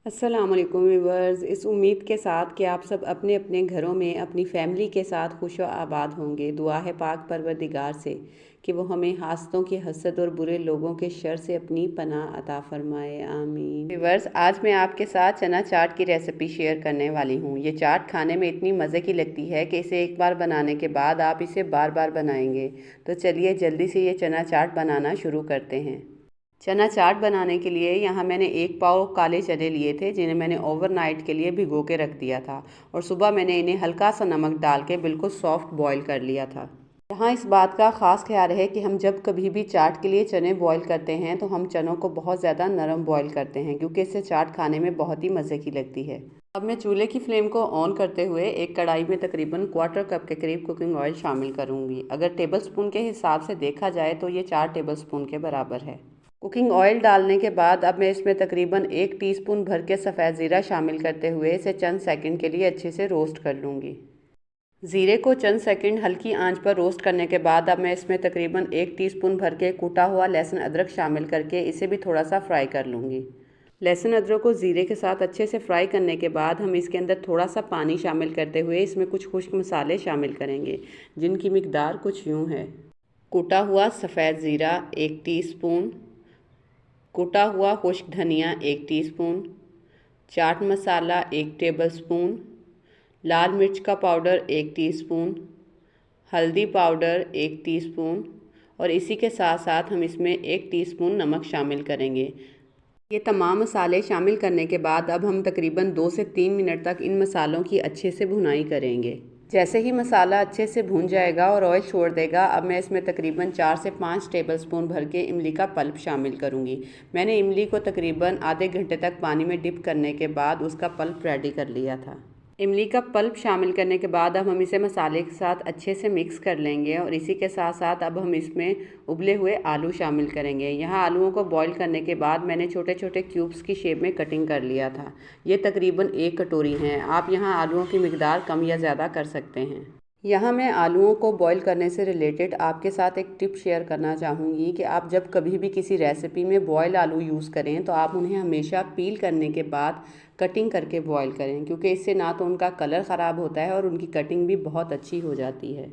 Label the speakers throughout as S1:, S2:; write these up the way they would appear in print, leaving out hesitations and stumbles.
S1: अस्सलाम वालेकुम व्यूअर्स। इस उम्मीद के साथ कि आप सब अपने अपने घरों में अपनी फैमिली के साथ खुश व आबाद होंगे। दुआ है पाक परवरदिगार से कि वो हमें हासदों की हसद और बुरे लोगों के शर से अपनी पनाह अता फरमाए, आमीन। व्यूअर्स, आज मैं आपके साथ चना चाट की रेसिपी शेयर करने वाली हूँ। ये चाट खाने में इतनी मज़े की लगती है कि इसे एक बार बनाने के बाद आप इसे बार बार बनाएंगे। तो चलिए जल्दी से ये चना चाट बनाना शुरू करते हैं। चना चाट बनाने के लिए यहाँ मैंने 1 पाव काले चने लिए थे, जिन्हें मैंने ओवरनाइट के लिए भिगो के रख दिया था और सुबह मैंने इन्हें हल्का सा नमक डाल के बिल्कुल सॉफ्ट बॉईल कर लिया था। यहाँ इस बात का ख़ास ख्याल है कि हम जब कभी भी चाट के लिए चने बॉईल करते हैं तो हम चनों को बहुत ज़्यादा नरम बॉईल करते हैं, क्योंकि इससे चाट खाने में बहुत ही मज़े की लगती है। अब मैं चूल्हे की फ्लेम को ऑन करते हुए एक कढ़ाई में तकरीबन 1/4 कप के करीब कुकिंग ऑयल शामिल करूँगी। अगर टेबल स्पून के हिसाब से देखा जाए तो ये 4 टेबल स्पून के बराबर है। कुकिंग ऑयल डालने के बाद अब मैं इसमें तकरीबन 1 टीस्पून भर के सफ़ेद ज़ीरा शामिल करते हुए इसे चंद सेकंड के लिए अच्छे से रोस्ट कर लूँगी। ज़ीरे को चंद सेकंड हल्की आंच पर रोस्ट करने के बाद अब मैं इसमें तकरीबन 1 टीस्पून भर के कूटा हुआ लहसुन अदरक शामिल करके इसे भी थोड़ा सा फ्राई कर लूँगी। लहसुन अदरक को ज़ीरे के साथ अच्छे से फ्राई करने के बाद हम इसके अंदर थोड़ा सा पानी शामिल करते हुए इसमें कुछ खुश्क मसाले शामिल करेंगे, जिनकी मिकदार कुछ यूँ है। कूटा हुआ सफ़ेद ज़ीरा 1 टीस्पून, कुटा हुआ खुश्क धनिया 1 टीस्पून, चाट मसाला 1 टेबलस्पून, लाल मिर्च का पाउडर 1 टीस्पून, हल्दी पाउडर 1 टीस्पून और इसी के साथ साथ हम इसमें 1 टीस्पून नमक शामिल करेंगे। ये तमाम मसाले शामिल करने के बाद अब हम तकरीबन 2 से 3 मिनट तक इन मसालों की अच्छे से भुनाई करेंगे। जैसे ही मसाला अच्छे से भून जाएगा और ऑयल छोड़ देगा, अब मैं इसमें तकरीबन 4 से 5 टेबलस्पून भर के इमली का पल्प शामिल करूंगी। मैंने इमली को तकरीबन आधे घंटे तक पानी में डिप करने के बाद उसका पल्प रेडी कर लिया था। इमली का पल्प शामिल करने के बाद अब हम इसे मसाले के साथ अच्छे से मिक्स कर लेंगे और इसी के साथ साथ अब हम इसमें उबले हुए आलू शामिल करेंगे। यहाँ आलूओं को बॉईल करने के बाद मैंने छोटे छोटे क्यूब्स की शेप में कटिंग कर लिया था। ये तकरीबन 1 कटोरी हैं। आप यहाँ आलूओं की मिकदार कम या ज़्यादा कर सकते हैं। यहाँ मैं आलूओं को बॉईल करने से रिलेटेड आपके साथ एक टिप शेयर करना चाहूँगी कि आप जब कभी भी किसी रेसिपी में बॉयल आलू यूज़ करें तो आप उन्हें हमेशा पील करने के बाद कटिंग करके बॉईल करें, क्योंकि इससे ना तो उनका कलर ख़राब होता है और उनकी कटिंग भी बहुत अच्छी हो जाती है।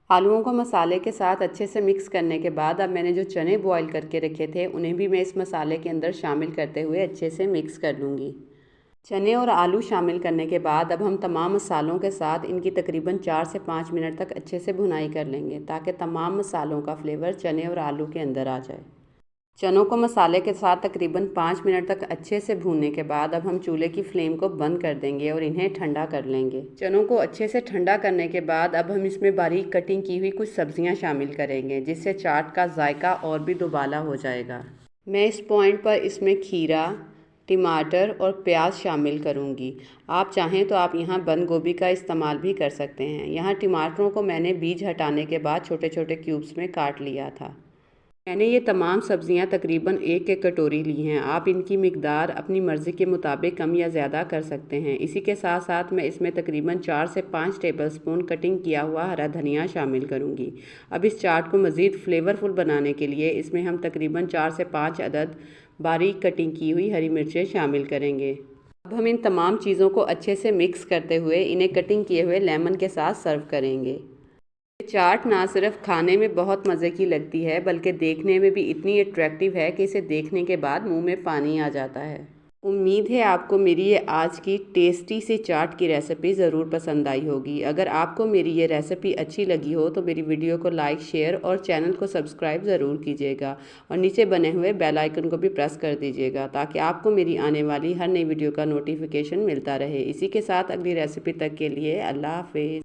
S1: आलूओं को मसाले के साथ अच्छे से मिक्स करने के बाद अब मैंने जो चने बॉईल करके रखे थे उन्हें भी मैं इस मसाले के अंदर शामिल करते हुए अच्छे से मिक्स कर लूँगी। चने और आलू शामिल करने के बाद अब हम तमाम मसालों के साथ इनकी तकरीबन 4 से 5 मिनट तक अच्छे से भुनाई कर लेंगे, ताकि तमाम मसालों का फ्लेवर चने और आलू के अंदर आ जाए। चनों को मसाले के साथ तकरीबन 5 मिनट तक अच्छे से भूनने के बाद अब हम चूल्हे की फ्लेम को बंद कर देंगे और इन्हें ठंडा कर लेंगे। चनों को अच्छे से ठंडा करने के बाद अब हम इसमें बारीक कटिंग की हुई कुछ सब्जियां शामिल करेंगे, जिससे चाट का जायका और भी दुबाला हो जाएगा। मैं इस पॉइंट पर इसमें खीरा, टमाटर और प्याज शामिल करूंगी। आप चाहें तो आप यहाँ बंद गोभी का इस्तेमाल भी कर सकते हैं। यहाँ टमाटरों को मैंने बीज हटाने के बाद छोटे छोटे क्यूब्स में काट लिया था। मैंने ये तमाम सब्ज़ियाँ तकरीबन 1 कटोरी ली हैं। आप इनकी मिकदार अपनी मर्ज़ी के मुताबिक कम या ज़्यादा कर सकते हैं। इसी के साथ साथ मैं इसमें तकरीबन 4 से 5 टेबलस्पून कटिंग किया हुआ हरा धनिया शामिल करूँगी। अब इस चाट को मज़ीद फ्लेवरफुल बनाने के लिए इसमें हम तकरीबन 4 से 5 अदद बारीक कटिंग की हुई हरी मिर्चें शामिल करेंगे। अब हम इन तमाम चीज़ों को अच्छे से मिक्स करते हुए इन्हें कटिंग किए हुए लेमन के साथ सर्व करेंगे। चाट ना सिर्फ खाने में बहुत मज़े की लगती है, बल्कि देखने में भी इतनी अट्रैक्टिव है कि इसे देखने के बाद मुंह में पानी आ जाता है। उम्मीद है आपको मेरी ये आज की टेस्टी सी चाट की रेसिपी ज़रूर पसंद आई होगी। अगर आपको मेरी ये रेसिपी अच्छी लगी हो तो मेरी वीडियो को लाइक, शेयर और चैनल को सब्सक्राइब ज़रूर कीजिएगा और नीचे बने हुए बेल आइकन को भी प्रेस कर दीजिएगा, ताकि आपको मेरी आने वाली हर नई वीडियो का नोटिफिकेशन मिलता रहे। इसी के साथ अगली रेसिपी तक के लिए अल्लाह हाफिज़।